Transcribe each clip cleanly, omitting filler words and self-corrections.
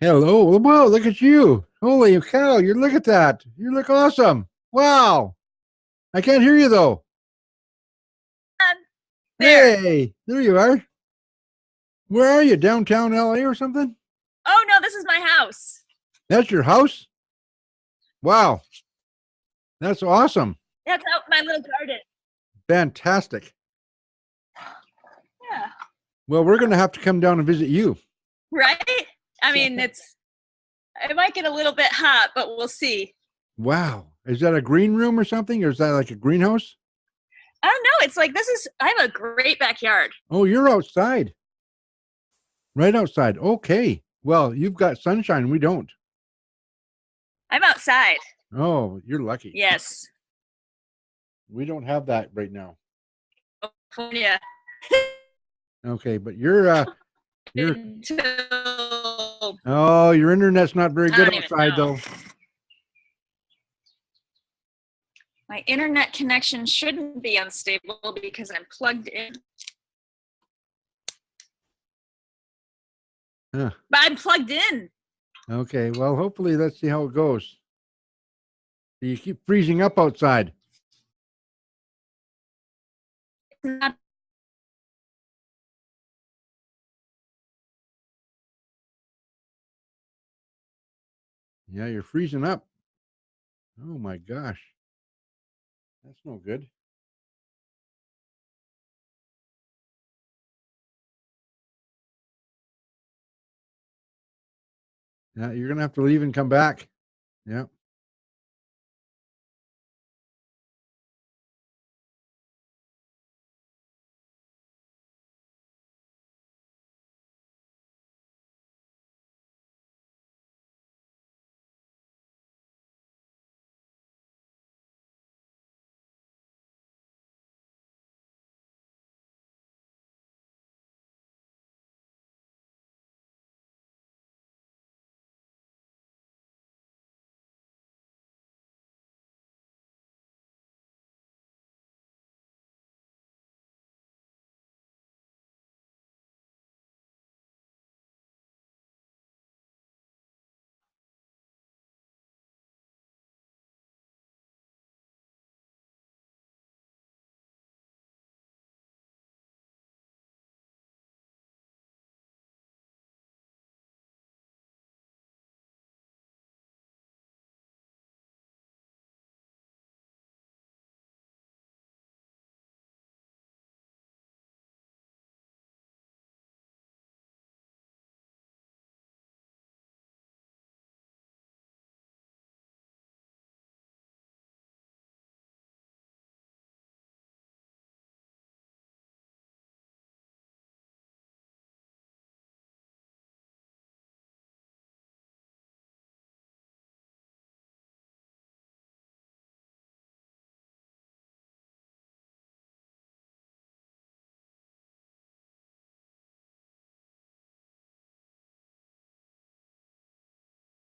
Hello. Wow, look at you. Holy cow, you look at that. You look awesome. Wow. I can't hear you though. There. Hey, there you are. Where are you? Downtown LA or something? Oh no, this is my house. That's your house? Wow. That's awesome. That's out my little garden. Fantastic. Yeah. Well, we're going to have to come down and visit you. Right? I mean, it might get a little bit hot, but we'll see. Wow. Is that a green room or something? Or is that like a greenhouse? I don't know. It's like I have a great backyard. Oh, you're outside. Right outside. Okay. Well, you've got sunshine. We don't. I'm outside. Oh, you're lucky. Yes. We don't have that right now. California. Okay, but you're Until oh, your internet's not very I good don't even outside know. though. My internet connection shouldn't be unstable because I'm plugged in. Huh. But I'm plugged in. Okay, well, hopefully let's see how it goes. You keep freezing up outside. It's not. Yeah, you're freezing up. Oh my gosh. That's no good. Yeah, you're gonna have to leave and come back. Yeah.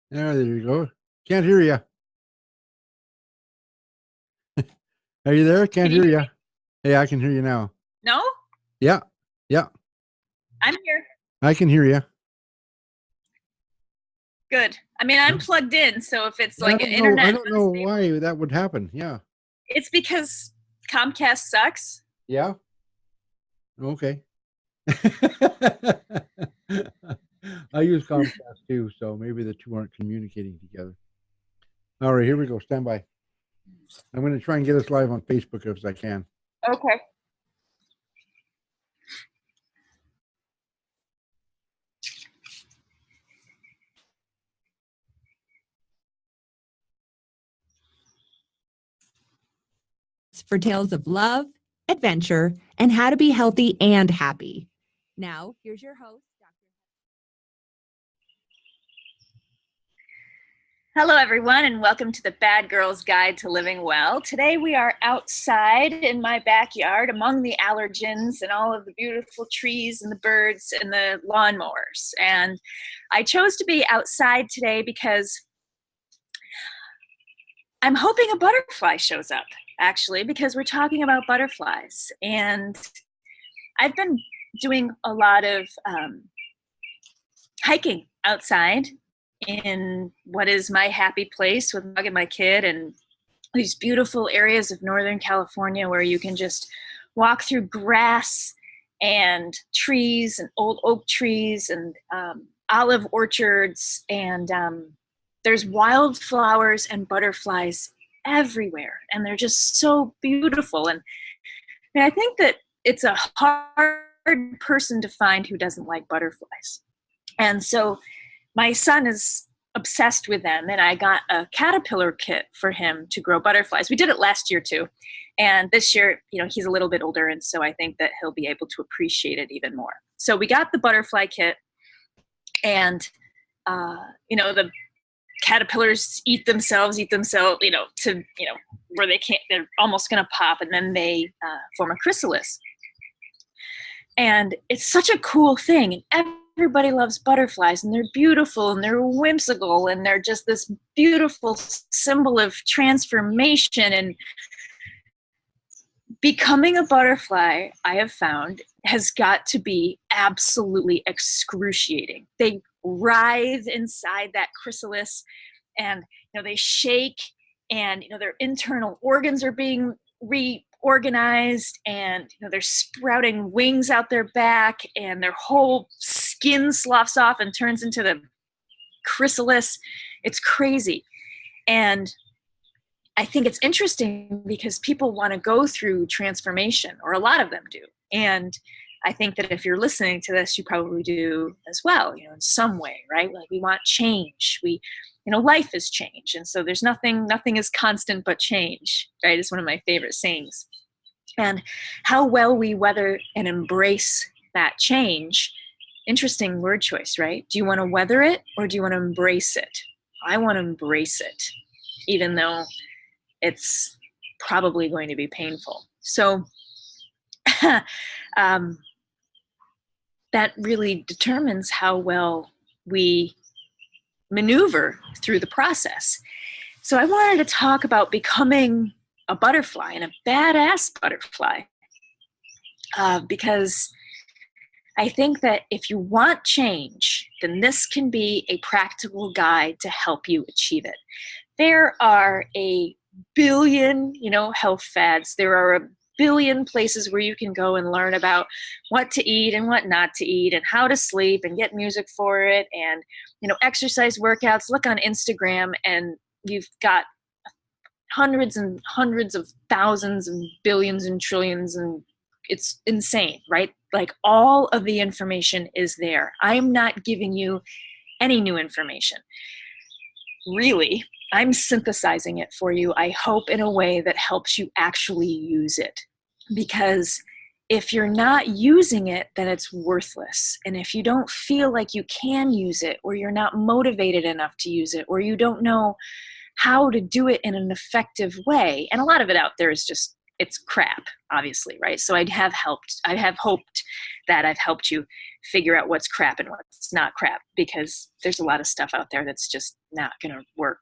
There you go. Can't hear you. Are you there? Can't Can you hear hear you. me? Hey, I can hear you now. No? Yeah. Yeah. I'm here. I can hear you. Good. I mean, I'm plugged in, so if it's Yeah, like an internet I don't know unstable, why that would happen. Yeah. it's because Comcast sucks. Yeah. Okay. I use Comcast too, so maybe the two aren't communicating together. All right, here we go. Stand by. I'm going to try and get us live on Facebook as I can. Okay. For tales of love, adventure, and how to be healthy and happy. Now, here's your host, Dr. Hello, everyone, and welcome to the Bad Girl's Guide to Living Well. Today we are outside in my backyard among the allergens and all of the beautiful trees and the birds and the lawnmowers. And I chose to be outside today because I'm hoping a butterfly shows up, actually, because we're talking about butterflies. And I've been doing a lot of hiking outside in what is my happy place with Doug and my kid, and these beautiful areas of Northern California where you can just walk through grass and trees and old oak trees and olive orchards, and there's wildflowers and butterflies everywhere, and they're just so beautiful. And I think that it's a hard person to find who doesn't like butterflies. And so my son is obsessed with them, and I got a caterpillar kit for him to grow butterflies. We did it last year too. And this year, he's a little bit older, and so I think that he'll be able to appreciate it even more. So we got the butterfly kit, and the caterpillars eat themselves, to where they're almost going to pop, and then they form a chrysalis. And it's such a cool thing, and everybody loves butterflies, and they're beautiful, and they're whimsical, and they're just this beautiful symbol of transformation. And becoming a butterfly, I have found, has got to be absolutely excruciating. They writhe inside that chrysalis, and they shake, and their internal organs are being reorganized, and they're sprouting wings out their back, and their whole skin sloughs off and turns into the chrysalis. It's crazy. And I think it's interesting because people want to go through transformation, or a lot of them do. And I think that if you're listening to this, you probably do as well, in some way, right? Like, we want change. Life is change. And so there's nothing is constant but change, right? It's one of my favorite sayings. And how well we weather and embrace that change, interesting word choice, right? Do you want to weather it, or do you want to embrace it? I want to embrace it, even though it's probably going to be painful. So that really determines how well we maneuver through the process. So I wanted to talk about becoming a butterfly, and a badass butterfly, because I think that if you want change, then this can be a practical guide to help you achieve it. There are a billion, health fads. There are a billion places where you can go and learn about what to eat and what not to eat, and how to sleep, and get music for it, and exercise workouts. Look on Instagram, and you've got hundreds and hundreds of thousands and billions and trillions, and it's insane, right? Like, all of the information is there. I'm not giving you any new information. Really, I'm synthesizing it for you, I hope, in a way that helps you actually use it. Because if you're not using it, then it's worthless. And if you don't feel like you can use it, or you're not motivated enough to use it, or you don't know how to do it in an effective way, and a lot of it out there is just, it's crap, obviously, right? So I have hoped that I've helped you figure out what's crap and what's not crap, because there's a lot of stuff out there that's just not going to work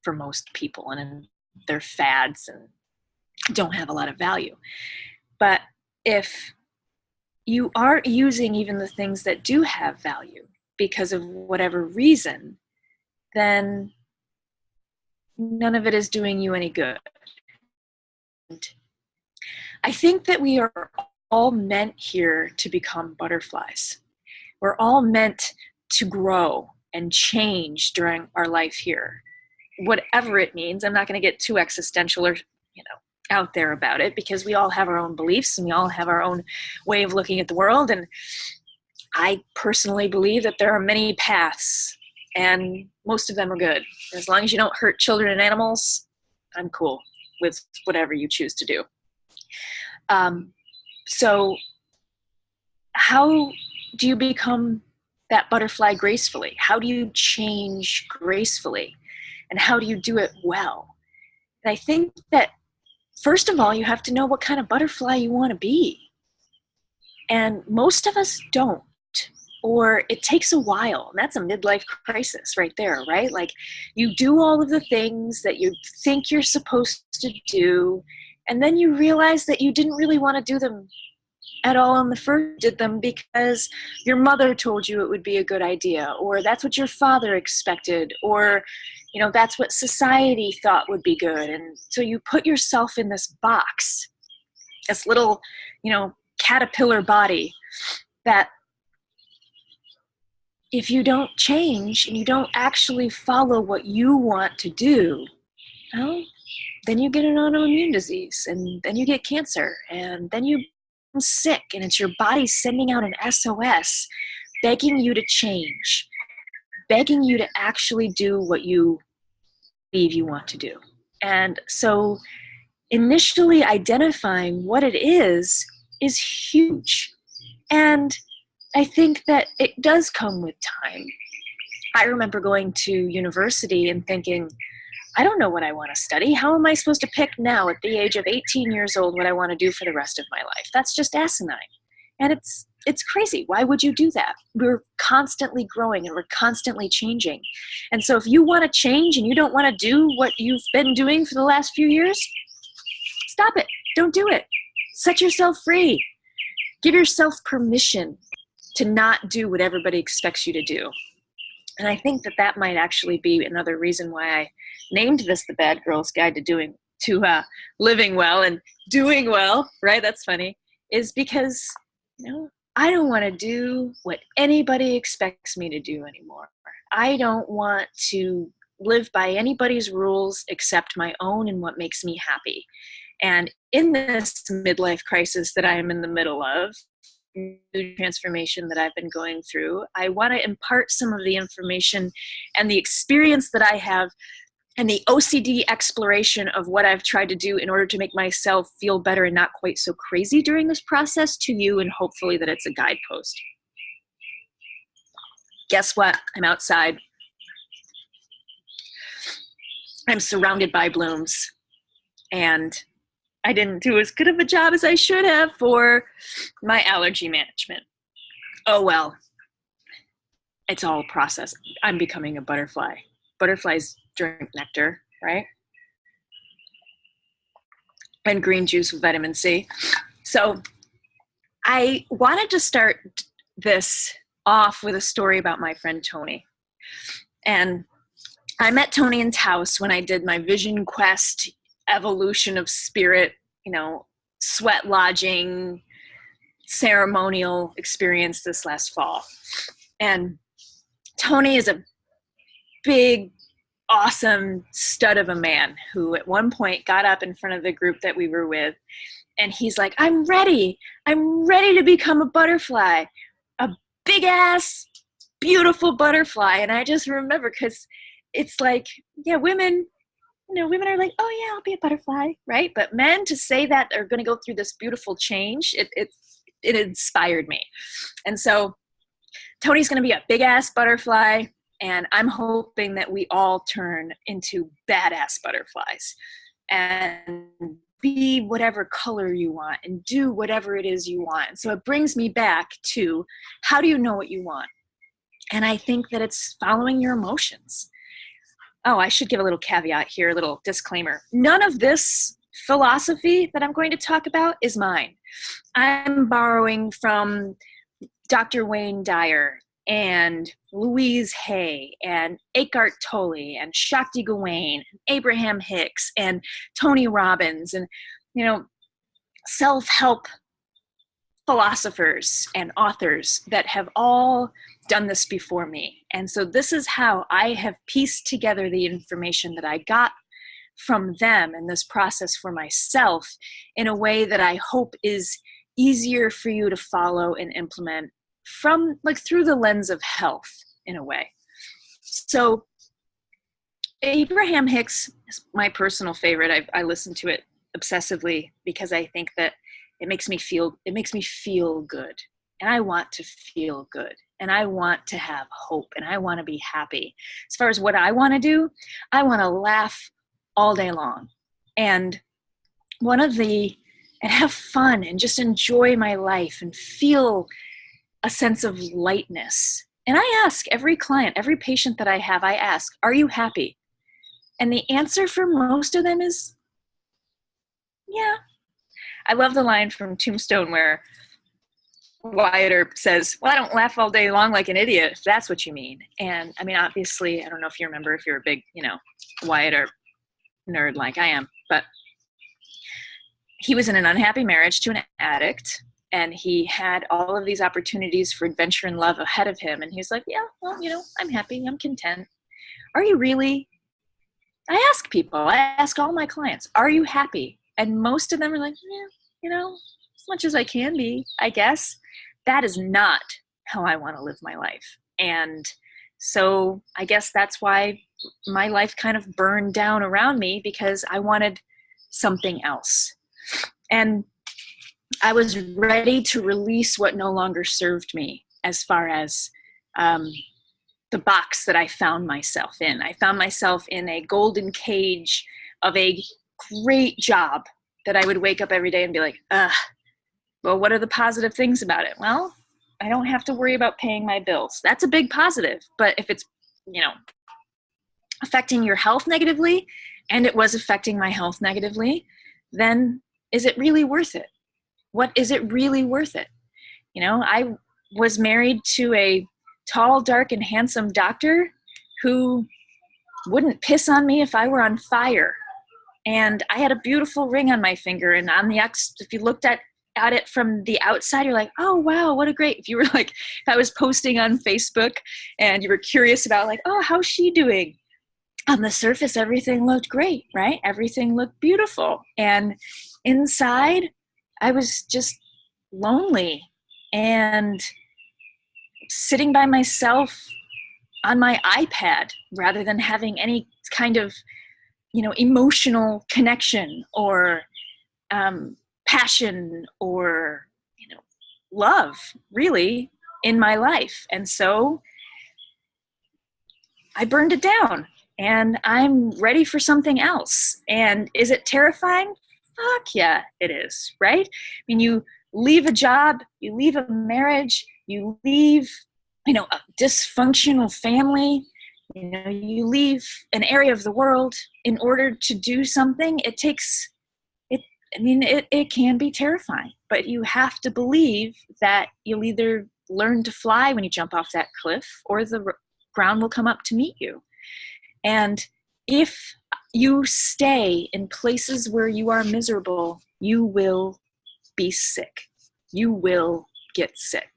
for most people, and they're fads and don't have a lot of value. But if you aren't using even the things that do have value because of whatever reason, then none of it is doing you any good. I think that we are all meant here to become butterflies. We're all meant to grow and change during our life here, whatever it means. I'm not going to get too existential or, out there about it, because we all have our own beliefs, and we all have our own way of looking at the world. And I personally believe that there are many paths, and most of them are good. As long as you don't hurt children and animals, I'm cool with whatever you choose to do. So how do you become that butterfly gracefully? How do you change gracefully? And how do you do it well? And I think that, first of all, you have to know what kind of butterfly you want to be. And most of us don't, or it takes a while. And that's a midlife crisis right there, right? Like, you do all of the things that you think you're supposed to do, and then you realize that you didn't really want to do them at all on the first, did them because your mother told you it would be a good idea, or that's what your father expected, or that's what society thought would be good. And so you put yourself in this box, this little caterpillar body, that if you don't change and you don't actually follow what you want to do, well, then you get an autoimmune disease, and then you get cancer, and then you become sick, and it's your body sending out an SOS, begging you to change, begging you to actually do what you believe you want to do. And so initially identifying what it is huge. And I think that it does come with time. I remember going to university and thinking, I don't know what I want to study. How am I supposed to pick now at the age of 18 years old what I want to do for the rest of my life? That's just asinine. And it's crazy. Why would you do that? We're constantly growing and we're constantly changing. And so if you want to change and you don't want to do what you've been doing for the last few years, stop it. Don't do it. Set yourself free. Give yourself permission to not do what everybody expects you to do. And I think that might actually be another reason why I named this The Bad Girl's Guide to Living Well and Doing Well, right? That's funny. Is because, I don't want to do what anybody expects me to do anymore. I don't want to live by anybody's rules except my own and what makes me happy. And in this midlife crisis that I am in the middle of, transformation that I've been going through, I want to impart some of the information and the experience that I have and the OCD exploration of what I've tried to do in order to make myself feel better and not quite so crazy during this process to you, and hopefully that it's a guidepost. Guess what? I'm outside. I'm surrounded by blooms, and I didn't do as good of a job as I should have for my allergy management. Oh well, it's all a process. I'm becoming a butterfly. Butterflies drink nectar, right? And green juice with vitamin C. So I wanted to start this off with a story about my friend Tony. And I met Tony in Taos when I did my Vision Quest evolution of spirit, sweat lodging ceremonial experience this last fall. And Tony is a big, awesome stud of a man who at one point got up in front of the group that we were with, and he's like, I'm ready to become a butterfly, a big ass, beautiful butterfly. And I just remember, because it's like, yeah, women are like, oh yeah, I'll be a butterfly, right? But men, to say that they're going to go through this beautiful change, it inspired me. And so Tony's going to be a big ass butterfly, and I'm hoping that we all turn into badass butterflies and be whatever color you want and do whatever it is you want. So it brings me back to, how do you know what you want? And I think that it's following your emotions. Oh, I should give a little caveat here, a little disclaimer. None of this philosophy that I'm going to talk about is mine. I'm borrowing from Dr. Wayne Dyer and Louise Hay and Eckhart Tolle and Shakti Gawain, and Abraham Hicks and Tony Robbins, and self-help philosophers and authors that have all done this before me. And so this is how I have pieced together the information that I got from them in this process for myself in a way that I hope is easier for you to follow and implement from, through the lens of health in a way. So Abraham Hicks is my personal favorite. I listen to it obsessively because I think that it makes me feel good. And I want to feel good. And I want to have hope. And I want to be happy. As far as what I want to do, I want to laugh all day long. And have fun and just enjoy my life and feel a sense of lightness. And I ask every client, every patient that I have, I ask, are you happy? And the answer for most of them is, yeah. I love the line from Tombstone where Wyatt says, well, I don't laugh all day long like an idiot, if that's what you mean. And I mean, obviously, I don't know if you remember, if you're a big, Wyatt nerd like I am, but he was in an unhappy marriage to an addict, and he had all of these opportunities for adventure and love ahead of him. And he was like, yeah, well, I'm happy. I'm content. Are you really? I ask all my clients, are you happy? And most of them are like, yeah, as much as I can be, I guess. That is not how I want to live my life. And so I guess that's why my life kind of burned down around me, because I wanted something else. And I was ready to release what no longer served me, as far as the box that I found myself in. I found myself in a golden cage of a great job that I would wake up every day and be like, well, what are the positive things about it? Well, I don't have to worry about paying my bills. That's a big positive. But if it's, affecting your health negatively, and it was affecting my health negatively, then is it really worth it? What is it really worth it? I was married to a tall, dark, and handsome doctor who wouldn't piss on me if I were on fire. And I had a beautiful ring on my finger, and on the if you looked at it from the outside, you're like, oh, wow, what a great, if you were like, if I was posting on Facebook and you were curious about like, oh, how's she doing? On the surface, everything looked great, right? Everything looked beautiful. And inside, I was just lonely and sitting by myself on my iPad rather than having any kind of, emotional connection or passion or, love really in my life. And so I burned it down, and I'm ready for something else. And is it terrifying? Fuck yeah, it is, right? I mean, you leave a job, you leave a marriage, you leave, a dysfunctional family, you leave an area of the world in order to do something. It can be terrifying, but you have to believe that you'll either learn to fly when you jump off that cliff, or the ground will come up to meet you. And if you stay in places where you are miserable, you will be sick. You will get sick,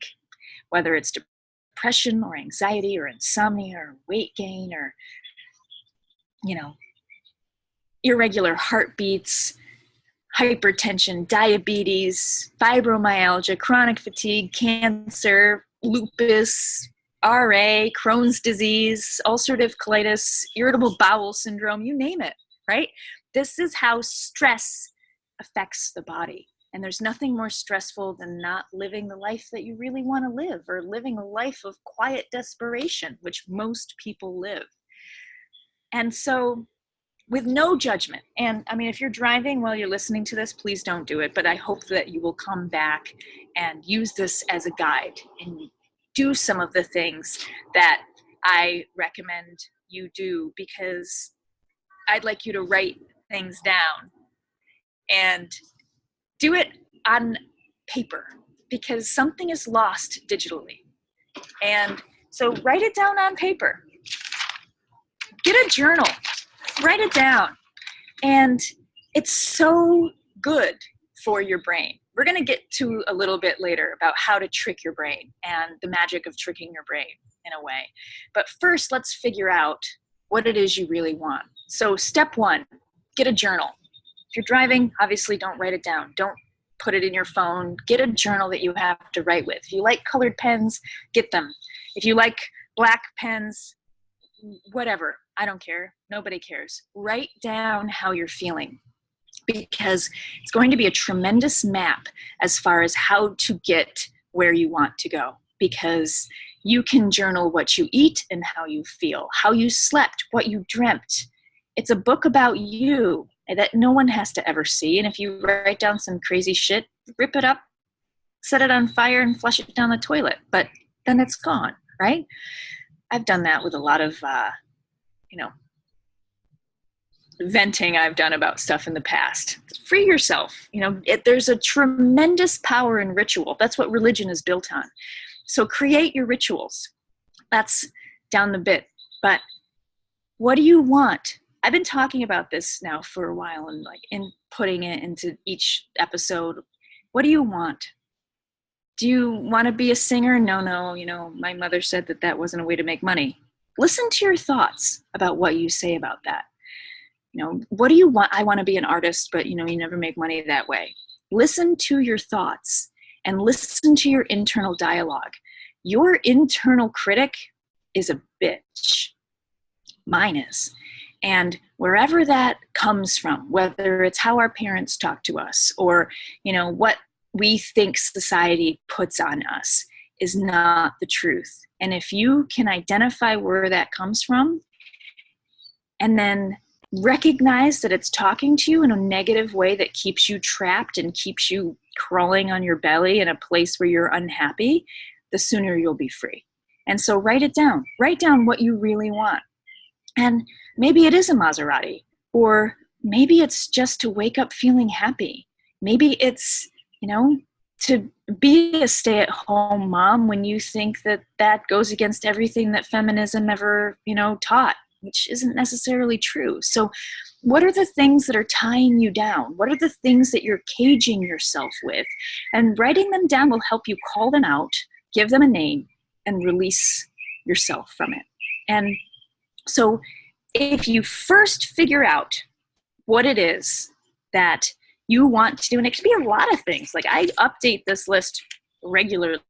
whether it's depression or anxiety or insomnia or weight gain or, irregular heartbeats, hypertension, diabetes, fibromyalgia, chronic fatigue, cancer, lupus, RA, Crohn's disease, ulcerative colitis, irritable bowel syndrome, you name it, right? This is how stress affects the body. And there's nothing more stressful than not living the life that you really want to live, or living a life of quiet desperation, which most people live. And so with no judgment, and I mean, if you're driving while you're listening to this, please don't do it. But I hope that you will come back and use this as a guide and do some of the things that I recommend you do, because I'd like you to write things down and do it on paper, because something is lost digitally. And so write it down on paper. Get a journal, write it down. And it's so good for your brain. We're going to get to a little bit later about how to trick your brain and the magic of tricking your brain in a way. But first, let's figure out what it is you really want. So step one, get a journal. If you're driving, obviously don't write it down. Don't put it in your phone. Get a journal that you have to write with. If you like colored pens, get them. If you like black pens, whatever, I don't care. Nobody cares. Write down how you're feeling, because it's going to be a tremendous map as far as how to get where you want to go, because you can journal what you eat and how you feel, how you slept, what you dreamt. It's a book about you that no one has to ever see. And if you write down some crazy shit, rip it up, set it on fire, and flush it down the toilet. But then it's gone, right? I've done that with a lot of, venting I've done about stuff in the past. Free yourself. There's a tremendous power in ritual. That's what religion is built on. So create your rituals. That's down the bit. But what do you want? I've been talking about this now for a while and putting it into each episode. What do you want? Do you want to be a singer? No. My mother said that wasn't a way to make money. Listen to your thoughts about what you say about that. What do you want? I want to be an artist, but you never make money that way. Listen to your thoughts and listen to your internal dialogue. Your internal critic is a bitch. Mine is. And wherever that comes from, whether it's how our parents talk to us or, what we think society puts on us, is not the truth. And if you can identify where that comes from and then recognize that it's talking to you in a negative way that keeps you trapped and keeps you crawling on your belly in a place where you're unhappy, the sooner you'll be free. And so write it down. Write down what you really want. And maybe it is a Maserati, or maybe it's just to wake up feeling happy. Maybe it's, to be a stay-at-home mom when you think that goes against everything that feminism ever, taught, which isn't necessarily true. So what are the things that are tying you down? What are the things that you're caging yourself with? And writing them down will help you call them out, give them a name, and release yourself from it. And so if you first figure out what it is that you want to do, and it can be a lot of things. Like I update this list regularly.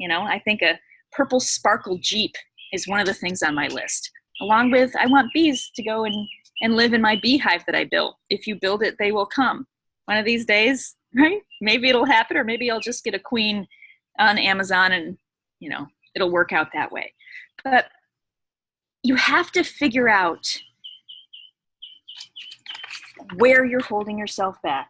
I think a purple sparkle Jeep is one of the things on my list. Along with, I want bees to go and live in my beehive that I built. If you build it, they will come. One of these days, right? Maybe it'll happen, or maybe I'll just get a queen on Amazon and, it'll work out that way. But you have to figure out where you're holding yourself back,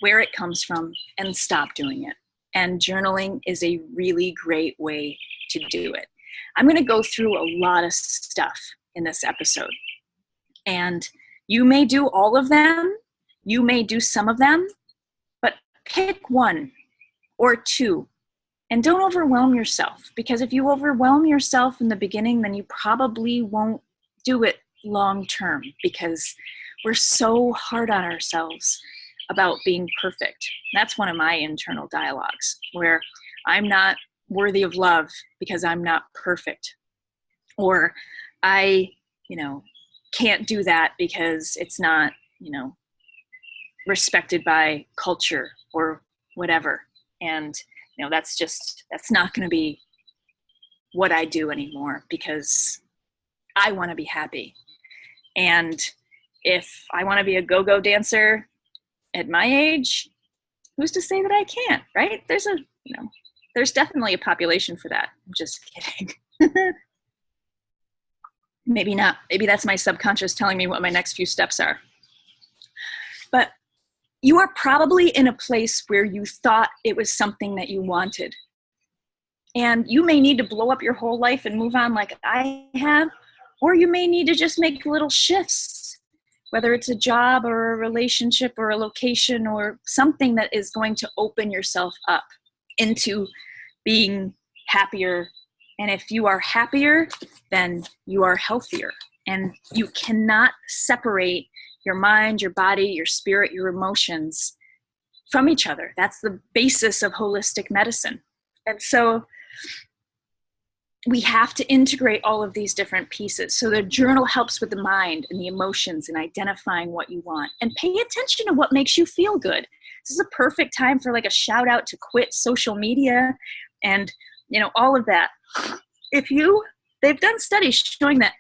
where it comes from, and stop doing it. And journaling is a really great way to do it. I'm going to go through a lot of stuff in this episode. And you may do all of them, you may do some of them, but pick one or two. And don't overwhelm yourself, because if you overwhelm yourself in the beginning, then you probably won't do it long term, because we're so hard on ourselves about being perfect. That's one of my internal dialogues, where I'm not worthy of love because I'm not perfect. Or I, can't do that because it's not, respected by culture or whatever. And, that's not going to be what I do anymore, because I want to be happy. And if I want to be a go-go dancer at my age, who's to say that I can't, right? There's definitely a population for that. I'm just kidding. Maybe not. Maybe that's my subconscious telling me what my next few steps are. But you are probably in a place where you thought it was something that you wanted. And you may need to blow up your whole life and move on like I have, or you may need to just make little shifts, whether it's a job or a relationship or a location or something that is going to open yourself up into being happier. And if you are happier, then you are healthier. And you cannot separate your mind, your body, your spirit, your emotions from each other. That's the basis of holistic medicine. And so we have to integrate all of these different pieces. So the journal helps with the mind and the emotions and identifying what you want. And pay attention to what makes you feel good. This is a perfect time for like a shout out to quit social media and, all of that. They've done studies showing that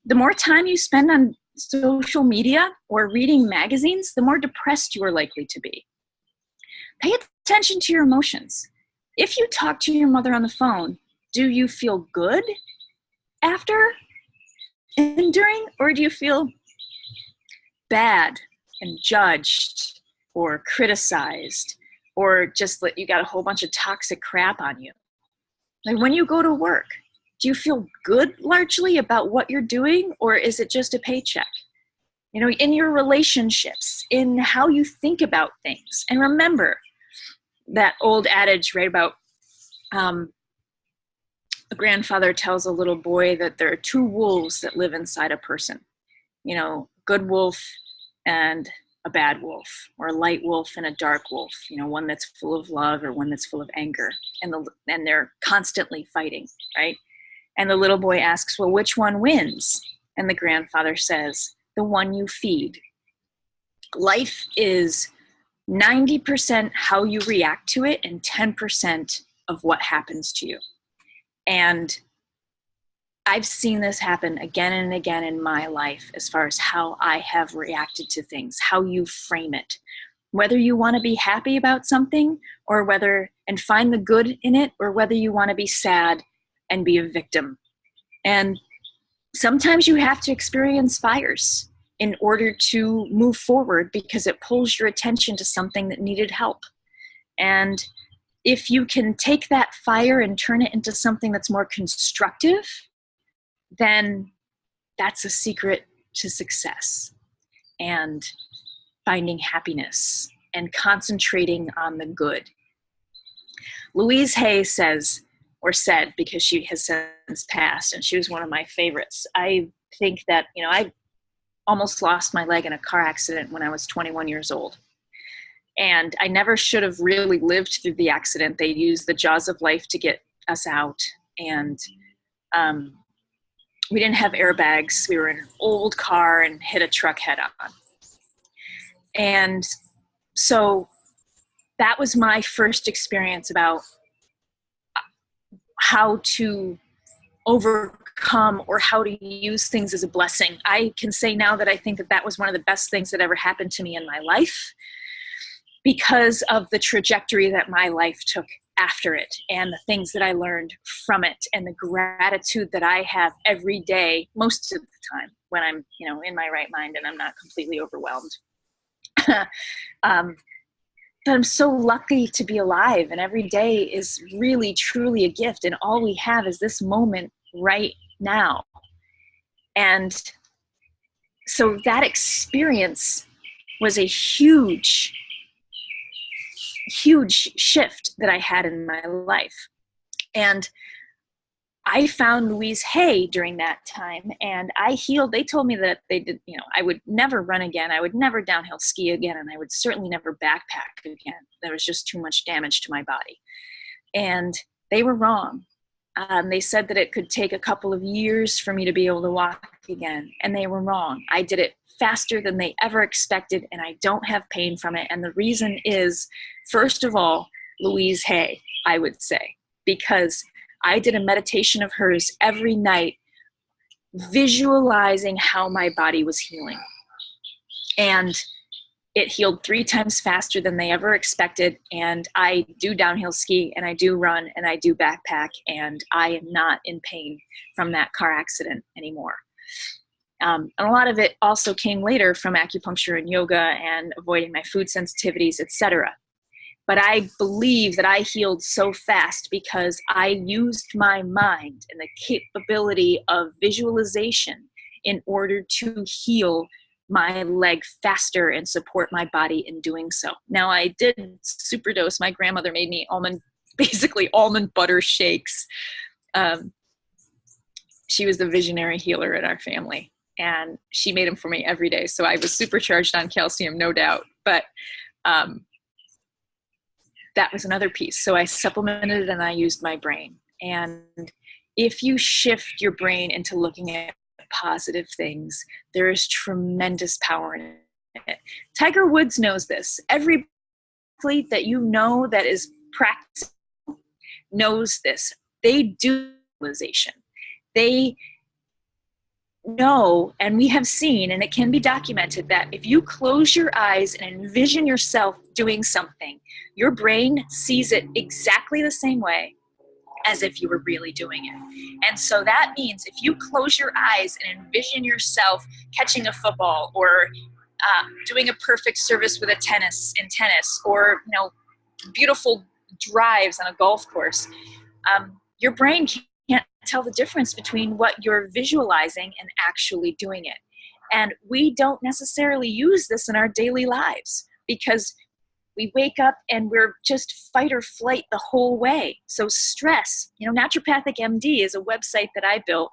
the more time you spend on social media or reading magazines, the more depressed you are likely to be. Pay attention to your emotions. If you talk to your mother on the phone, do you feel good after and during, or do you feel bad and judged or criticized, or just that you got a whole bunch of toxic crap on you? Like when you go to work, do you feel good largely about what you're doing, or is it just a paycheck? in your relationships, in how you think about things. And remember that old adage, right, about a grandfather tells a little boy that there are two wolves that live inside a person, good wolf and a bad wolf, or a light wolf and a dark wolf, one that's full of love or one that's full of anger. And they're constantly fighting, right? And the little boy asks, well, which one wins? And the grandfather says, the one you feed. Life is 90% how you react to it and 10% of what happens to you. And I've seen this happen again and again in my life as far as how I have reacted to things, how you frame it. Whether you want to be happy about something and find the good in it, or whether you want to be sad and be a victim. And sometimes you have to experience fires in order to move forward, because it pulls your attention to something that needed help. And if you can take that fire and turn it into something that's more constructive, then that's a secret to success and finding happiness and concentrating on the good. Louise Hay said, because she has since passed, and she was one of my favorites. I think that, I almost lost my leg in a car accident when I was 21 years old. And I never should have really lived through the accident. They used the jaws of life to get us out. And we didn't have airbags. We were in an old car and hit a truck head on. And so that was my first experience about how to overcome or how to use things as a blessing. I can say now that I think that was one of the best things that ever happened to me in my life, because of the trajectory that my life took after it, and the things that I learned from it, and the gratitude that I have every day, most of the time, when I'm, in my right mind and I'm not completely overwhelmed. But I'm so lucky to be alive, and every day is really, truly a gift, and all we have is this moment right now. And so that experience was a huge shift that I had in my life. And I found Louise Hay during that time, and I healed. They told me that I would never run again. I would never downhill ski again. And I would certainly never backpack again. There was just too much damage to my body. And they were wrong. They said that it could take a couple of years for me to be able to walk again. And they were wrong. I did it faster than they ever expected, and I don't have pain from it. And the reason is, first of all, Louise Hay, I would say, because I did a meditation of hers every night, visualizing how my body was healing. And it healed 3 times faster than they ever expected. And I do downhill ski, and I do run, and I do backpack, and I am not in pain from that car accident anymore. And a lot of it also came later from acupuncture and yoga and avoiding my food sensitivities, etc. But I believe that I healed so fast because I used my mind and the capability of visualization in order to heal my leg faster and support my body in doing so. Now, I did superdose. My grandmother made me basically almond butter shakes. She was the visionary healer in our family, and she made them for me every day. So I was supercharged on calcium, no doubt. But that was another piece. So I supplemented and I used my brain. And if you shift your brain into looking at positive things, there is tremendous power in it. Tiger Woods knows this. Every athlete that you know that is practicing knows this. They do visualization. They know, and we have seen, and it can be documented, that if you close your eyes and envision yourself doing something, your brain sees it exactly the same way as if you were really doing it. And so that means if you close your eyes and envision yourself catching a football, or doing a perfect service with tennis, or beautiful drives on a golf course, your brain can't tell the difference between what you're visualizing and actually doing it. And we don't necessarily use this in our daily lives because we wake up and we're just fight or flight the whole way. So stress, Naturopathic MD is a website that I built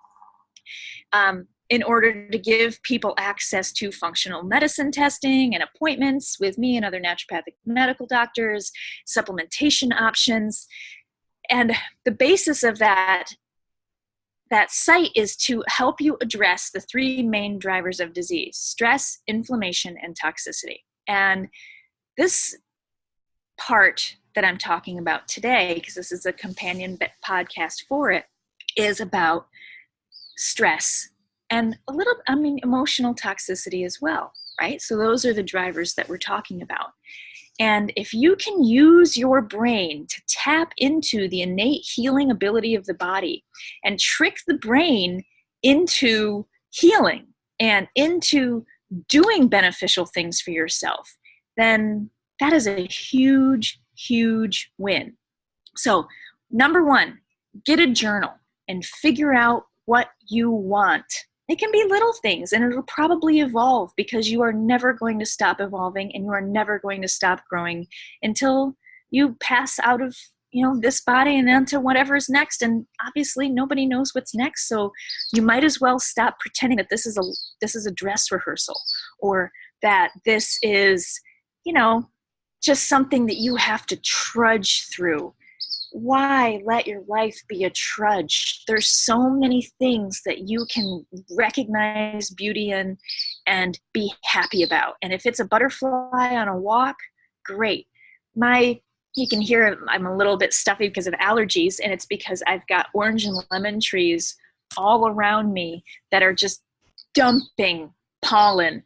in order to give people access to functional medicine testing and appointments with me and other naturopathic medical doctors, supplementation options. And the basis of that site is to help you address the three main drivers of disease: stress, inflammation, and toxicity. And this part that I'm talking about today, because this is a companion podcast for it, is about stress and emotional toxicity as well, right? So those are the drivers that we're talking about. And if you can use your brain to tap into the innate healing ability of the body and trick the brain into healing and into doing beneficial things for yourself, then that is a huge, huge win. So, number one, get a journal and figure out what you want. It can be little things, and it'll probably evolve, because you are never going to stop evolving and you are never going to stop growing until you pass out of this body and onto whatever's next. And obviously nobody knows what's next, so you might as well stop pretending that this is a dress rehearsal, or that this is just something that you have to trudge through. Why let your life be a trudge? There's so many things that you can recognize beauty in and be happy about. And if it's a butterfly on a walk, great. You can hear I'm a little bit stuffy because of allergies, and it's because I've got orange and lemon trees all around me that are just dumping pollen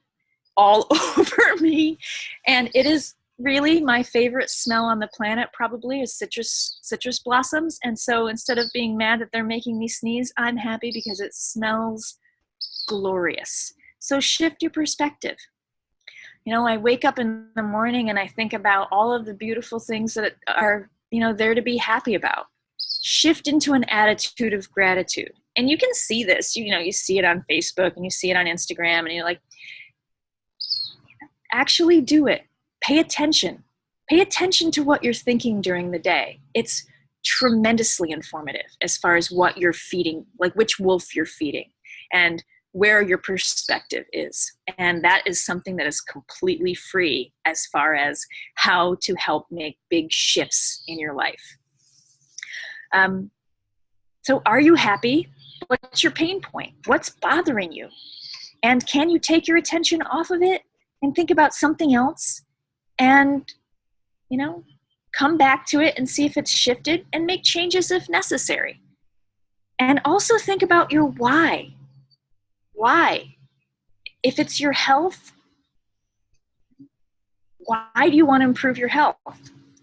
all over me. And it is really my favorite smell on the planet, probably, is citrus blossoms. And so instead of being mad that they're making me sneeze, I'm happy because it smells glorious. So shift your perspective. I wake up in the morning and I think about all of the beautiful things that are, there to be happy about. Shift into an attitude of gratitude. And you can see this, you see it on Facebook and you see it on Instagram, and you're like, actually do it. Pay attention. Pay attention to what you're thinking during the day. It's tremendously informative as far as what you're feeding, like which wolf you're feeding and where your perspective is. And that is something that is completely free as far as how to help make big shifts in your life. So are you happy? What's your pain point? What's bothering you? And can you take your attention off of it and think about something else? And, come back to it and see if it's shifted and make changes if necessary. And also think about your why. Why? If it's your health, why do you want to improve your health?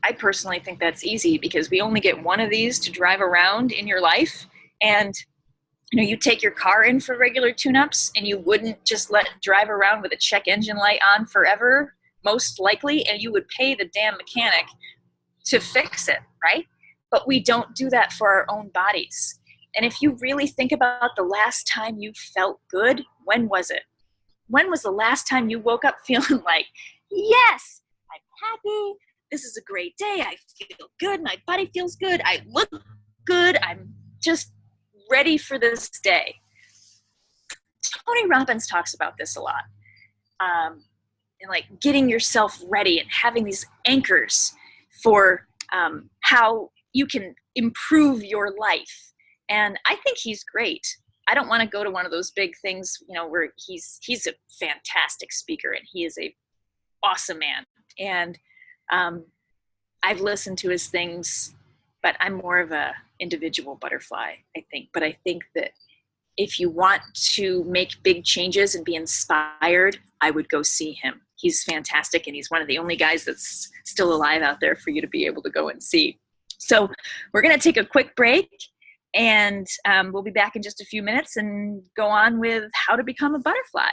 I personally think that's easy, because we only get one of these to drive around in your life. And, you take your car in for regular tune-ups, and you wouldn't just let it drive around with a check engine light on forever, most likely, and you would pay the damn mechanic to fix it, right? But we don't do that for our own bodies. And if you really think about the last time you felt good, when was it? When was the last time you woke up feeling like, yes, I'm happy, this is a great day, I feel good, my body feels good, I look good, I'm just ready for this day? Tony Robbins talks about this a lot. And like getting yourself ready and having these anchors for how you can improve your life. And I think he's great. I don't want to go to one of those big things, where he's a fantastic speaker and he is a awesome man. And I've listened to his things, but I'm more of a individual butterfly, I think. But I think that if you want to make big changes and be inspired, I would go see him. He's fantastic, and he's one of the only guys that's still alive out there for you to be able to go and see. So we're going to take a quick break, and we'll be back in just a few minutes and go on with how to become a butterfly.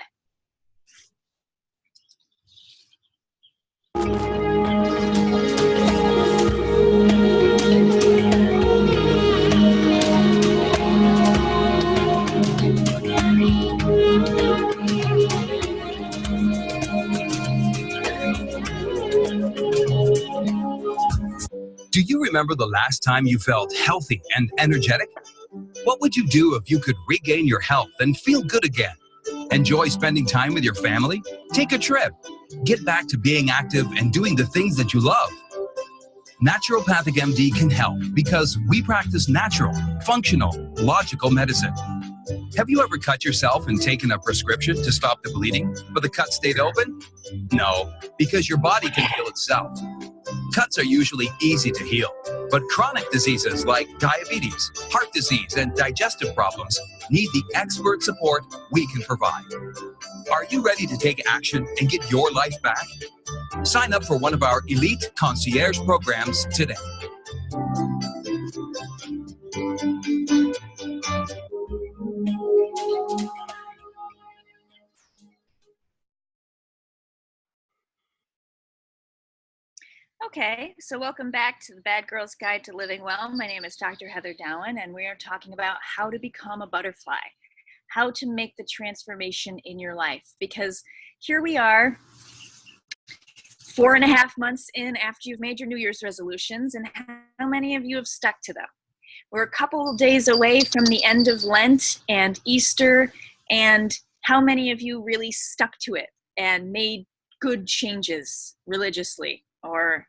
remember the last time you felt healthy and energetic? What would you do if you could regain your health and feel good again? Enjoy spending time with your family? Take a trip. Get back to being active and doing the things that you love. Naturopathic MD can help because we practice natural, functional, logical medicine. Have you ever cut yourself and taken a prescription to stop the bleeding, but the cut stayed open? No, because your body can heal itself. Cuts are usually easy to heal, but chronic diseases like diabetes, heart disease, and digestive problems need the expert support we can provide. Are you ready to take action and get your life back? Sign up for one of our elite concierge programs today. Okay, so welcome back to the Bad Girl's Guide to Living Well. My name is Dr. Heather Dowen, and we are talking about how to become a butterfly, how to make the transformation in your life. Because here we are, 4.5 months in after you've made your New Year's resolutions, and how many of you have stuck to them? We're a couple of days away from the end of Lent and Easter, and how many of you really stuck to it and made good changes religiously or,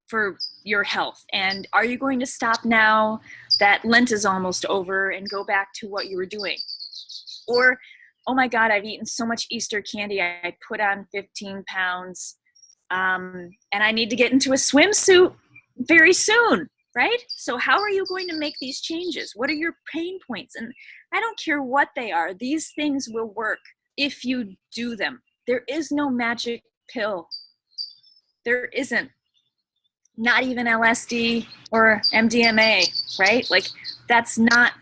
for your health? And are you going to stop now that Lent is almost over and go back to what you were doing? Or, oh my God, I've eaten so much Easter candy, I put on 15 pounds, and I need to get into a swimsuit very soon, right? So how are you going to make these changes? What are your pain points? And I don't care what they are, these things will work if you do them. There is no magic pill. There isn't. Not even LSD or MDMA, right? Like, that's not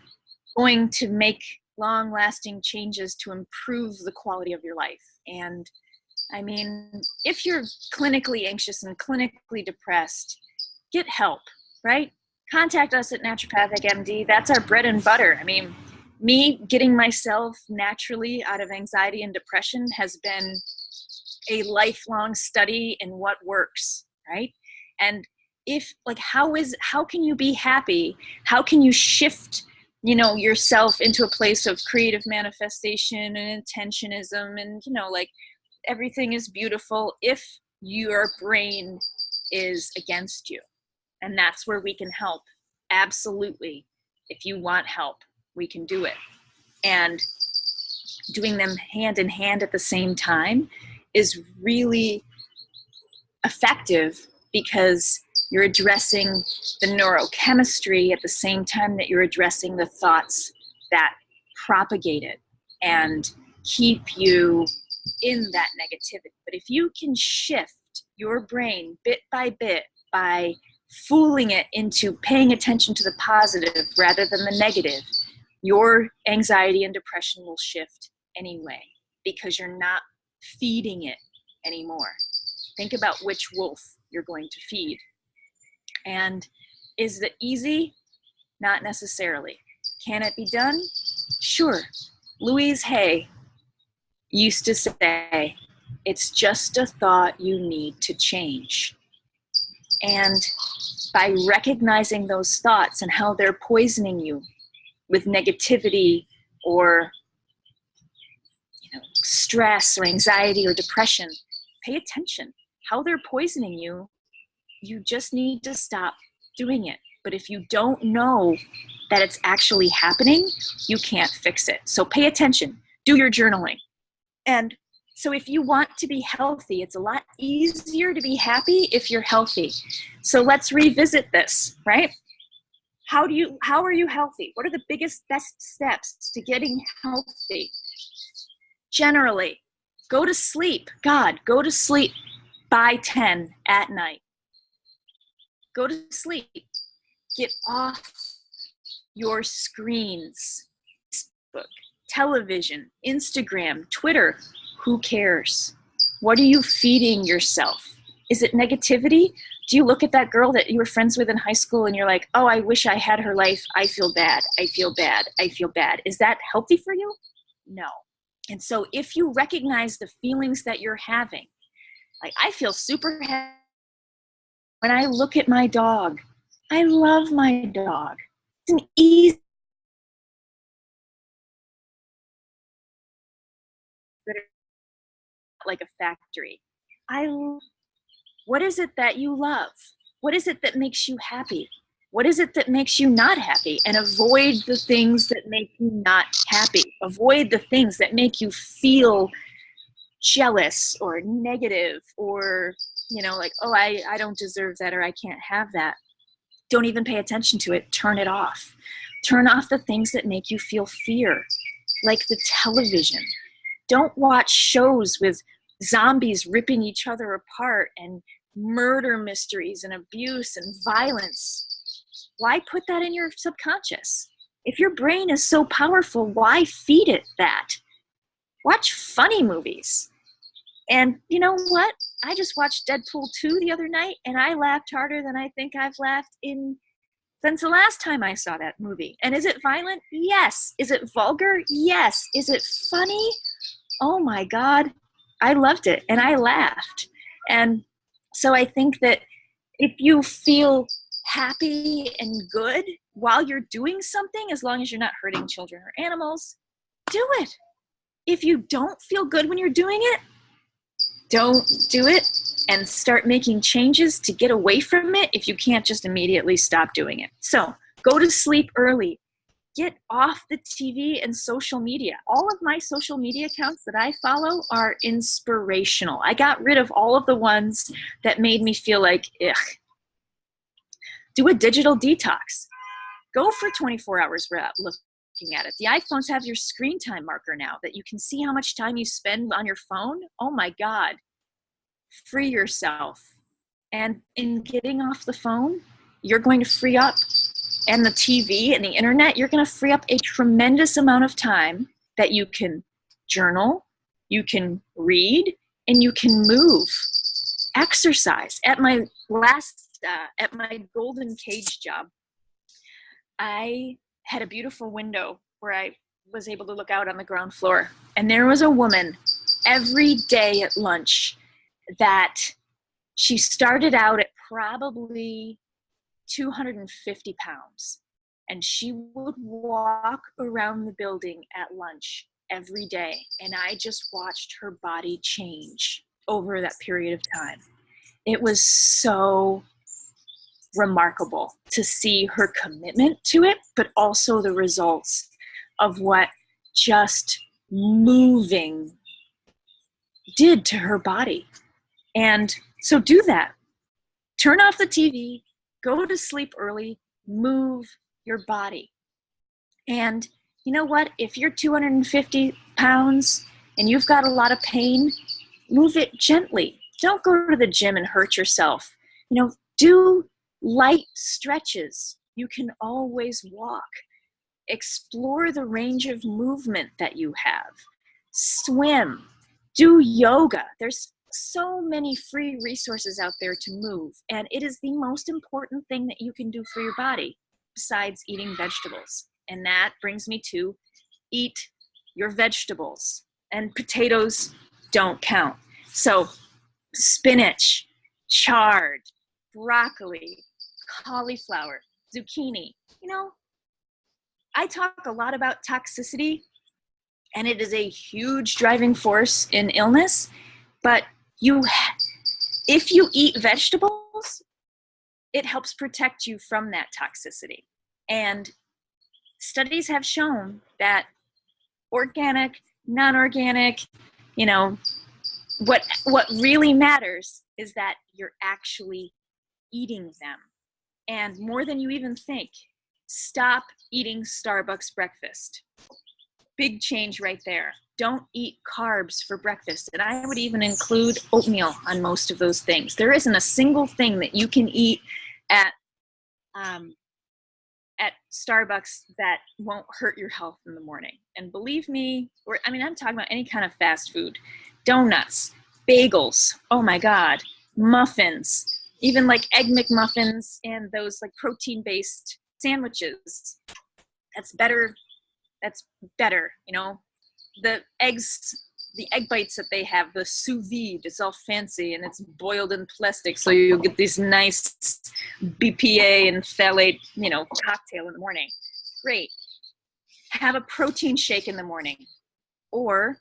going to make long-lasting changes to improve the quality of your life. And I mean, if you're clinically anxious and clinically depressed, get help, right? Contact us at Naturopathic MD. That's our bread and butter. I mean, me getting myself naturally out of anxiety and depression has been a lifelong study in what works, right? And how can you be happy? How can you shift, yourself into a place of creative manifestation and intentionism and, everything is beautiful if your brain is against you? And that's where we can help. Absolutely. If you want help, we can do it. And doing them hand in hand at the same time is really effective because you're addressing the neurochemistry at the same time that you're addressing the thoughts that propagate it and keep you in that negativity. But if you can shift your brain bit by bit by fooling it into paying attention to the positive rather than the negative, your anxiety and depression will shift anyway because you're not feeding it anymore. Think about which wolf you're going to feed. And is it easy? Not necessarily. Can it be done? Sure. Louise Hay used to say, it's just a thought you need to change. And by recognizing those thoughts and how they're poisoning you with negativity or stress or anxiety or depression, pay attention. How they're poisoning you, you just need to stop doing it. But if you don't know that it's actually happening, you can't fix it. So pay attention. Do your journaling. And so if you want to be healthy, it's a lot easier to be happy if you're healthy. So let's revisit this, right? How are you healthy? What are the best steps to getting healthy? Generally, go to sleep. Go to sleep by 10 at night. Go to sleep. Get off your screens. Facebook, television, Instagram, Twitter. Who cares? What are you feeding yourself? Is it negativity? Do you look at that girl that you were friends with in high school and you're like, oh, I wish I had her life. I feel bad. I feel bad. I feel bad. Is that healthy for you? No. And so if you recognize the feelings that you're having, like I feel super happy when I look at my dog. I love my dog. It's an easy like a factory. What is it that you love? What is it that makes you happy? What is it that makes you not happy? And avoid the things that make you not happy. Avoid the things that make you feel jealous or negative or, like, oh, I don't deserve that or I can't have that. Don't even pay attention to it. Turn it off. Turn off the things that make you feel fear, like the television. Don't watch shows with zombies ripping each other apart and murder mysteries and abuse and violence. Why put that in your subconscious? If your brain is so powerful, why feed it that? Watch funny movies. And you know what? I just watched Deadpool 2 the other night, and I laughed harder than I think I've laughed since the last time I saw that movie. And is it violent? Yes. Is it vulgar? Yes. Is it funny? Oh my God. I loved it, and I laughed. And so I think that if you feel happy and good while you're doing something, as long as you're not hurting children or animals, do it. If you don't feel good when you're doing it, don't do it, and start making changes to get away from it if you can't just immediately stop doing it. So go to sleep early. Get off the TV and social media. All of my social media accounts that I follow are inspirational. I got rid of all of the ones that made me feel like, ugh. Do a digital detox. Go for 24 hours without looking at it. The iPhones have your screen time marker now that you can see how much time you spend on your phone. Oh my God. Free yourself. And in getting off the phone, you're going to free up, and the TV and the internet, you're going to free up a tremendous amount of time that you can journal, you can read, and you can move. Exercise. At my golden cage job, I had a beautiful window where I was able to look out on the ground floor. And there was a woman every day at lunch that she started out at probably 250 pounds. And she would walk around the building at lunch every day. And I just watched her body change over that period of time. It was so remarkable to see her commitment to it, but also the results of what just moving did to her body. And so do that. Turn off the TV, go to sleep early, move your body. And you know what? If you're 250 pounds and you've got a lot of pain, move it gently. Don't go to the gym and hurt yourself. Do light stretches. You can always walk. Explore the range of movement that you have. Swim. Do yoga. There's so many free resources out there to move, and it is the most important thing that you can do for your body besides eating vegetables. And that brings me to eat your vegetables, and potatoes don't count. So spinach, chard, broccoli, cauliflower, zucchini. I talk a lot about toxicity, and it is a huge driving force in illness, but if you eat vegetables, it helps protect you from that toxicity. And studies have shown that organic, non-organic, what really matters is that you're actually eating them. And more than you even think, stop eating Starbucks breakfast. Big change right there. Don't eat carbs for breakfast. And I would even include oatmeal on most of those things. There isn't a single thing that you can eat at Starbucks that won't hurt your health in the morning. And believe me, I'm talking about any kind of fast food. Donuts, bagels, oh my God, muffins, even like Egg McMuffins and those like protein-based sandwiches. That's better. The eggs the egg bites that they have, the sous vide, it's all fancy and it's boiled in plastic, so you get this nice BPA and phthalate, cocktail in the morning. Great. Have a protein shake in the morning, or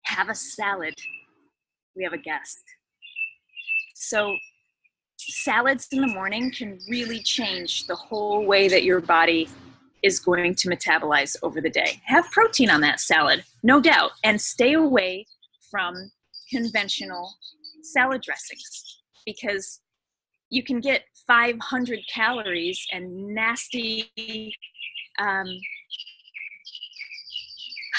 have a salad. We have a guest. So salads in the morning can really change the whole way that your body is going to metabolize over the day. Have protein on that salad, no doubt, and stay away from conventional salad dressings, because you can get 500 calories and nasty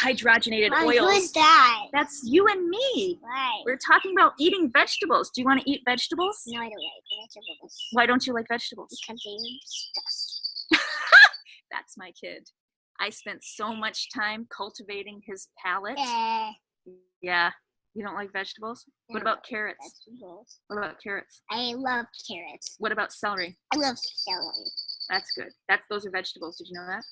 hydrogenated Mom, oils. who's that? That's you and me. Right. We're talking about eating vegetables. Do you want to eat vegetables? No, I don't like vegetables. Why don't you like vegetables? Because they're disgusting. That's my kid. I spent so much time cultivating his palate. Yeah. You don't like vegetables? What about carrots? Vegetables. What about carrots? I love carrots. What about celery? I love celery. That's good. Those are vegetables. Did you know that?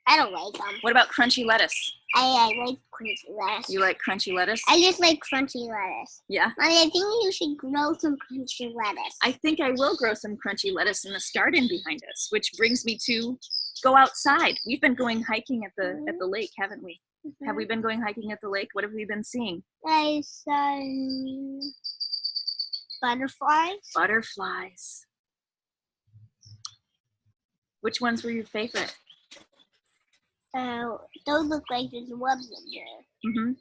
I don't like them. What about crunchy lettuce? I like crunchy lettuce. You like crunchy lettuce? I just like crunchy lettuce. Yeah. Mommy, I think you should grow some crunchy lettuce. I think I will grow some crunchy lettuce in this garden behind us, which brings me to go outside. We've been going hiking at the lake, haven't we? Have we been going hiking at the lake? What have we been seeing? I saw butterflies. Butterflies. Which ones were your favorite? Those look like there's webs in there. Mm-hmm.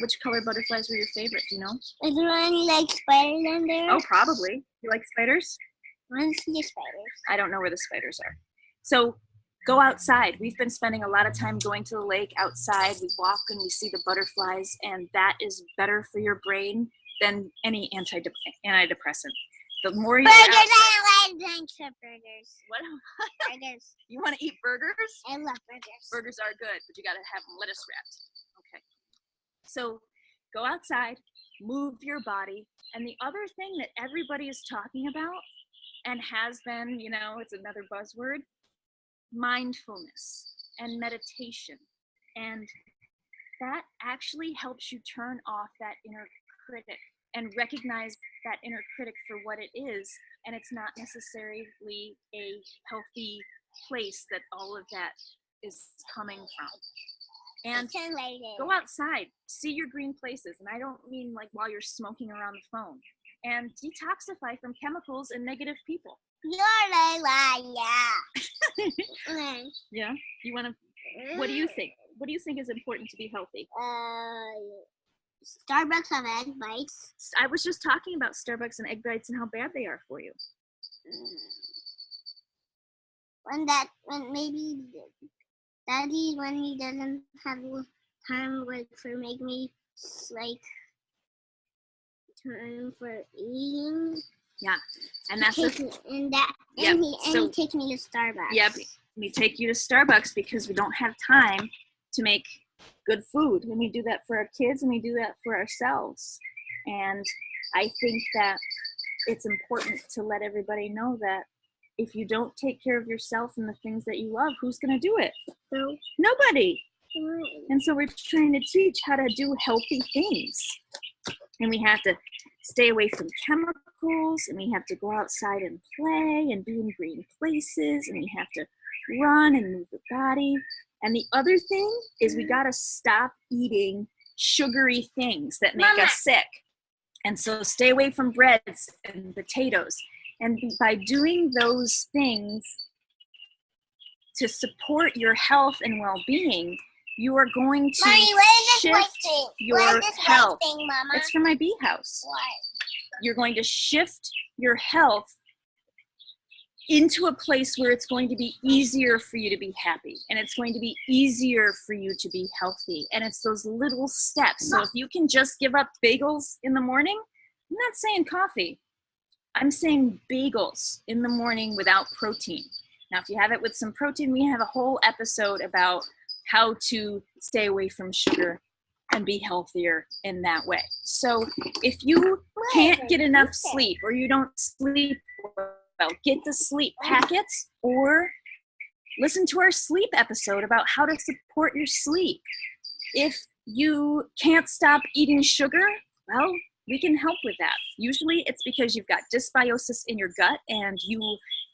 Which color butterflies were your favorite? Do you know? Is there any like spiders in there? Oh, probably. You like spiders? I want to see the spiders. I don't know where the spiders are. So go outside. We've been spending a lot of time going to the lake outside. We walk and we see the butterflies, and that is better for your brain than any antidepressant. The more you Burgers! I love burgers. What? Burgers. You want to eat burgers? I love burgers. Burgers are good, but you got to have them lettuce wrapped. Okay. So go outside, move your body. And the other thing that everybody is talking about and has been, it's another buzzword, mindfulness and meditation. And that actually helps you turn off that inner critic and recognize that inner critic for what it is, and it's not necessarily a healthy place that all of that is coming from. And go outside, see your green places, and I don't mean like while you're smoking around the phone, and detoxify from chemicals and negative people. Yeah. Yeah? You want to, what do you think? What do you think is important to be healthy? Starbucks have egg bites. I was just talking about Starbucks and egg bites and how bad they are for you. When maybe Daddy, when he doesn't have time for make me like time for eating. Yeah, and that's he takes me to Starbucks. Yep, we take you to Starbucks because we don't have time to make good food, and we do that for our kids and we do that for ourselves. And I think that it's important to let everybody know that if you don't take care of yourself and the things that you love, who's going to do it? No. Nobody. And so we're trying to teach how to do healthy things, and we have to stay away from chemicals, and we have to go outside and play and be in green places, and we have to run and move the body. And the other thing is we got to stop eating sugary things that make us sick. And so stay away from breads and potatoes. And by doing those things to support your health and well-being, you are going to shift your health. Mama? It's from my bee house. What? You're going to shift your health into a place where it's going to be easier for you to be happy, and it's going to be easier for you to be healthy. And it's those little steps. So if you can just give up bagels in the morning, I'm not saying coffee, I'm saying bagels in the morning without protein. Now, if you have it with some protein, we have a whole episode about how to stay away from sugar and be healthier in that way. So if you can't get enough sleep, or you don't sleep well, get the sleep packets, or listen to our sleep episode about how to support your sleep. If you can't stop eating sugar, well, we can help with that. Usually it's because you've got dysbiosis in your gut and you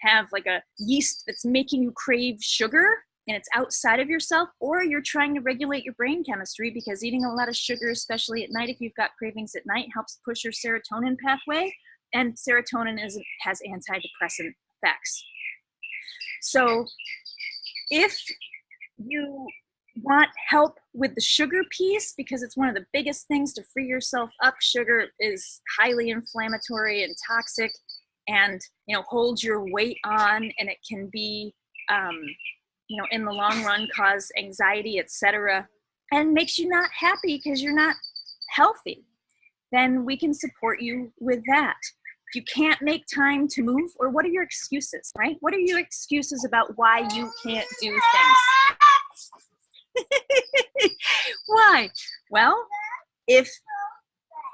have like a yeast that's making you crave sugar and it's outside of yourself, or you're trying to regulate your brain chemistry because eating a lot of sugar, especially at night, if you've got cravings at night, helps push your serotonin pathway, and serotonin has antidepressant effects. So if you want help with the sugar piece, because it's one of the biggest things to free yourself up. Sugar is highly inflammatory and toxic, and holds your weight on, and it can be in the long run cause anxiety, etc., and makes you not happy because you're not healthy. Then we can support you with that. If you can't make time to move, or what are your excuses, right? What are your excuses about why you can't do things? Why? Well, if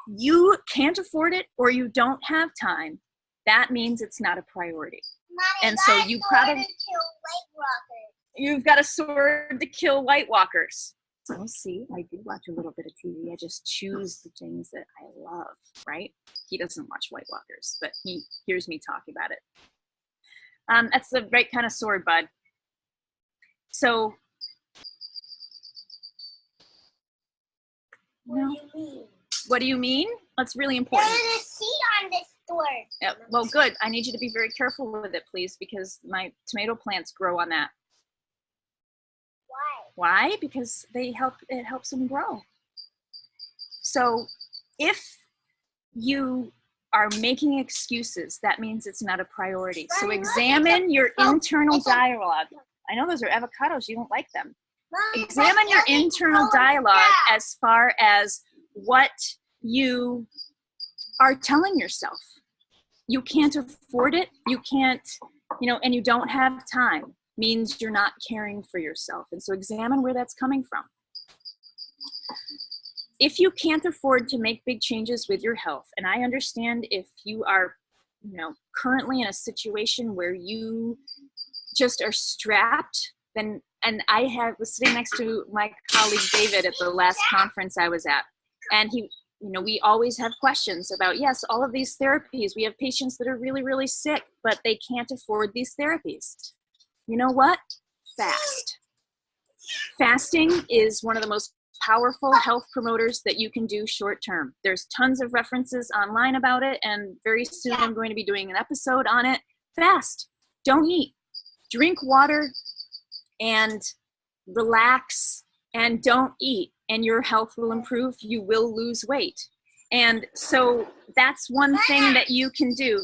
you can't afford it or you don't have time, that means it's not a priority. Mommy, And so you probably you've got a sword to kill White Walkers. So see, I do watch a little bit of TV. I just choose the things that I love, right? He doesn't watch White Walkers, but he hears me talk about it. That's the right kind of sword, bud. So What do you mean? what do you mean? That's really important. There's a seed on this sword. Yeah, well, good. I need you to be very careful with it, please, because my tomato plants grow on that. Why? Why? Because it helps them grow. So if you are making excuses, that means it's not a priority. So examine your internal dialogue. I know those are avocados. You don't like them. Mommy, Examine your internal dialogue as far as what you are telling yourself. You can't afford it, you can't, and you don't have time, means you're not caring for yourself. And so examine where that's coming from. If you can't afford to make big changes with your health, and I understand if you are, currently in a situation where you just are strapped, then, and I was sitting next to my colleague David at the last conference I was at, and he, we always have questions about, yes, all of these therapies. We have patients that are really, really sick, but they can't afford these therapies. You know what? Fast. Fasting is one of the most powerful health promoters that you can do short term. There's tons of references online about it, and very soon I'm going to be doing an episode on it. Fast. Don't eat. Drink water and relax and don't eat, and your health will improve. You will lose weight. And so that's one thing that you can do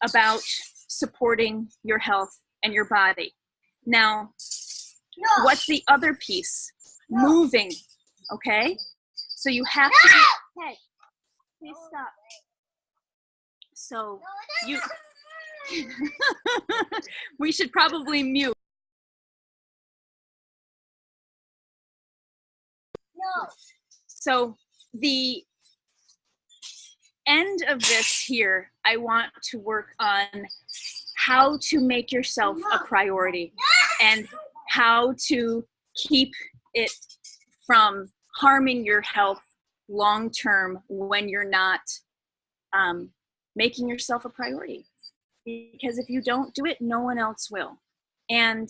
about supporting your health and your body. Now, what's the other piece? Moving, okay? So you have to be, hey, please stop. So you, we should probably mute. No. So the end of this here, I want to work on how to make yourself a priority and how to keep it from harming your health long term when you're not making yourself a priority. Because if you don't do it, no one else will. And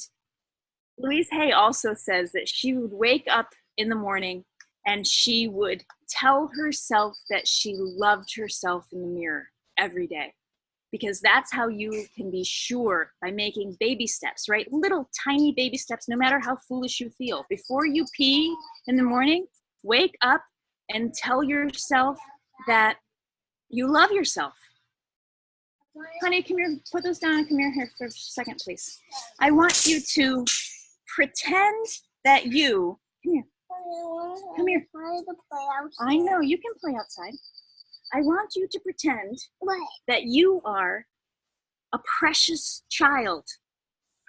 Louise Hay also says that she would wake up in the morning and she would tell herself that she loved herself in the mirror every day. Because that's how you can be sure, by making baby steps, right? Little tiny baby steps, no matter how foolish you feel. Before you pee in the morning, wake up and tell yourself that you love yourself. Honey, come here, put those down and come here for a second, please. I want you to pretend that you, come here. I know, you can play outside. I want you to pretend that you are a precious child.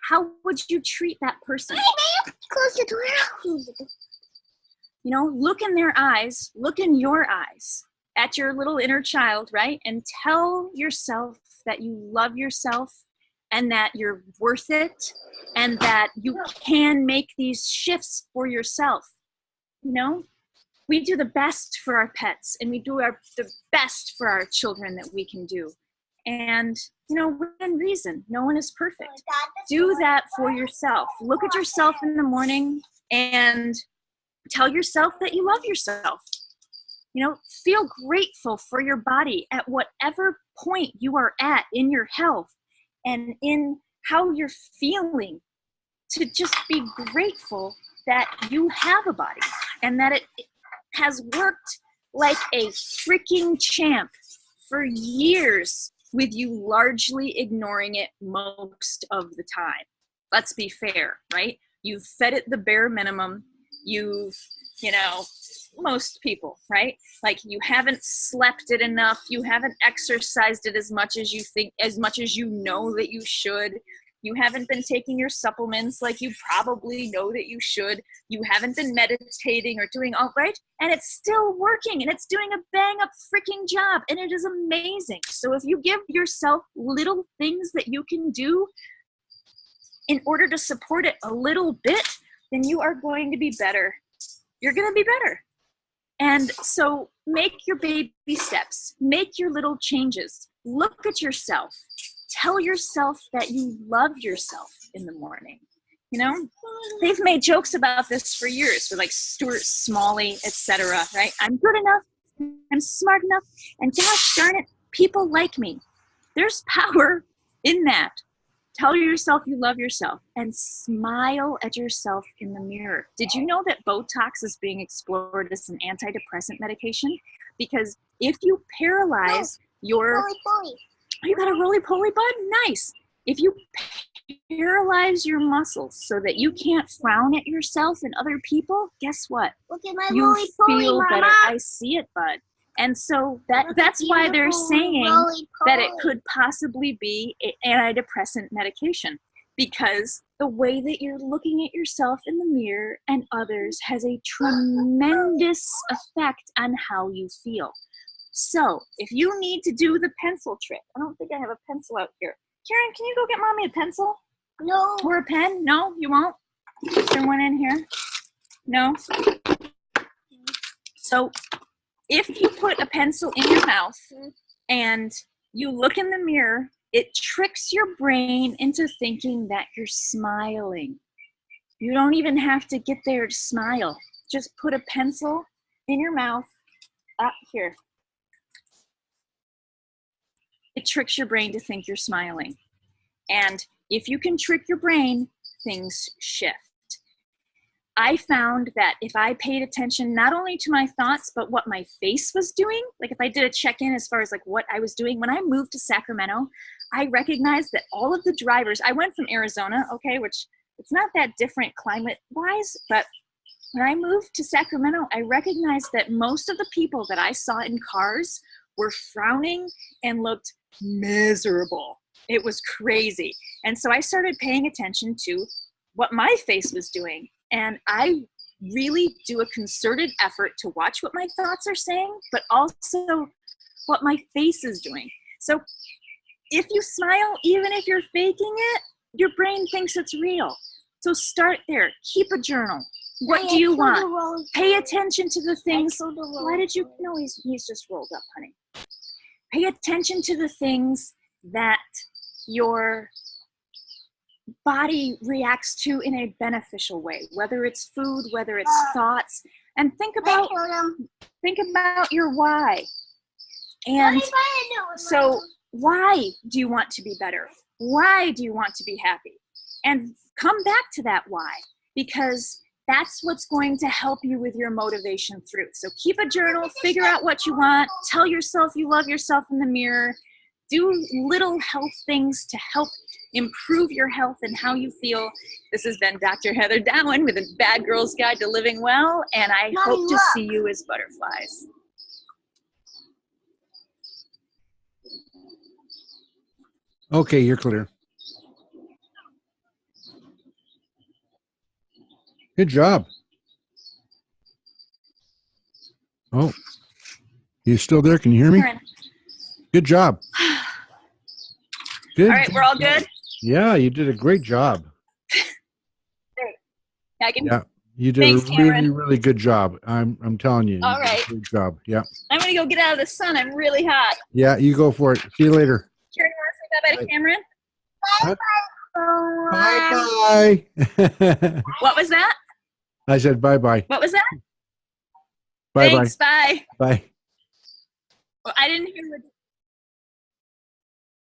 How would you treat that person? Close the door. Look in their eyes, look in your eyes at your little inner child, right? And tell yourself that you love yourself and that you're worth it and that you can make these shifts for yourself. You know, we do the best for our pets, and we do the best for our children that we can do. And, you know, within reason, no one is perfect. Do that for yourself. Look at yourself in the morning and tell yourself that you love yourself. You know, feel grateful for your body at whatever point you are at in your health and in how you're feeling, to just be grateful that you have a body and that it has worked like a freaking champ for years with you largely ignoring it most of the time. Let's be fair, right? You've fed it the bare minimum. You've, you know, most people, right? Like, you haven't slept it enough. You haven't exercised it as much as you think, as much as you know that you should. You haven't been taking your supplements like you probably know that you should. You haven't been meditating or doing all right. And it's still working, and it's doing a bang up freaking job. And it is amazing. So if you give yourself little things that you can do in order to support it a little bit, then you are going to be better. You're going to be better. And so make your baby steps, make your little changes, look at yourself. Tell yourself that you love yourself in the morning. You know, they've made jokes about this for years with like Stuart Smalley, etc. Right? I'm good enough. I'm smart enough. And gosh darn it, people like me. There's power in that. Tell yourself you love yourself and smile at yourself in the mirror. Did you know that Botox is being explored as an antidepressant medication? Because if you paralyze your... Roly-poly. You got a roly-poly, bud? Nice. If you paralyze your muscles so that you can't frown at yourself and other people, guess what? Look at my You roly-poly, feel Mama. better. I see it, bud. And so that's why they're Beautiful saying roly-poly. that it could possibly be an antidepressant medication, because the way that you're looking at yourself in the mirror and others has a tremendous effect on how you feel. So if you need to do the pencil trick, I don't think I have a pencil out here. Karen, can you go get Mommy a pencil No. or a pen? No, you won't? Is there one in here? No? So if you put a pencil in your mouth and you look in the mirror, it tricks your brain into thinking that you're smiling. You don't even have to get there to smile. Just put a pencil in your mouth up here. It tricks your brain to think you're smiling. And if you can trick your brain, things shift. I found that if I paid attention not only to my thoughts, but what my face was doing, like if I did a check-in as far as like what I was doing, when I moved to Sacramento, I recognized that all of the drivers, I went from Arizona, okay, which it's not that different climate-wise, but when I moved to Sacramento, I recognized that most of the people that I saw in cars were frowning and looked miserable. It was crazy. And so I started paying attention to what my face was doing. And I really do a concerted effort to watch what my thoughts are saying, but also what my face is doing. So if you smile, even if you're faking it, your brain thinks it's real. So start there. Keep a journal. What do you want? Pay attention to the things. Why did you? No, he's just rolled up, honey. Pay attention to the things that your body reacts to in a beneficial way, whether it's food, whether it's thoughts, and think about your why. And so why do you want to be better? Why do you want to be happy? And come back to that why, because that's what's going to help you with your motivation through. So keep a journal, figure out what you want, tell yourself you love yourself in the mirror, do little health things to help improve your health and how you feel. This has been Dr. Heather Dowen with a Bad Girl's Guide to Living Well, and I hope to see you as butterflies. Okay, you're clear. Good job. Oh, you still there? Can you hear me? Karen. Good job. Good. All right, we're all good? Yeah, you did a great job. I can, Yeah. You did Thanks, a really, Cameron. really good job. I'm telling you. All You did right. a good job. Yeah. I'm going to go get out of the sun. I'm really hot. Yeah, you go for it. See you later. Karen, you want to say bye-bye to Cameron? Bye-bye. What was that? I said bye-bye. What was that? Bye-bye. Thanks, bye. Bye. Well, I didn't hear what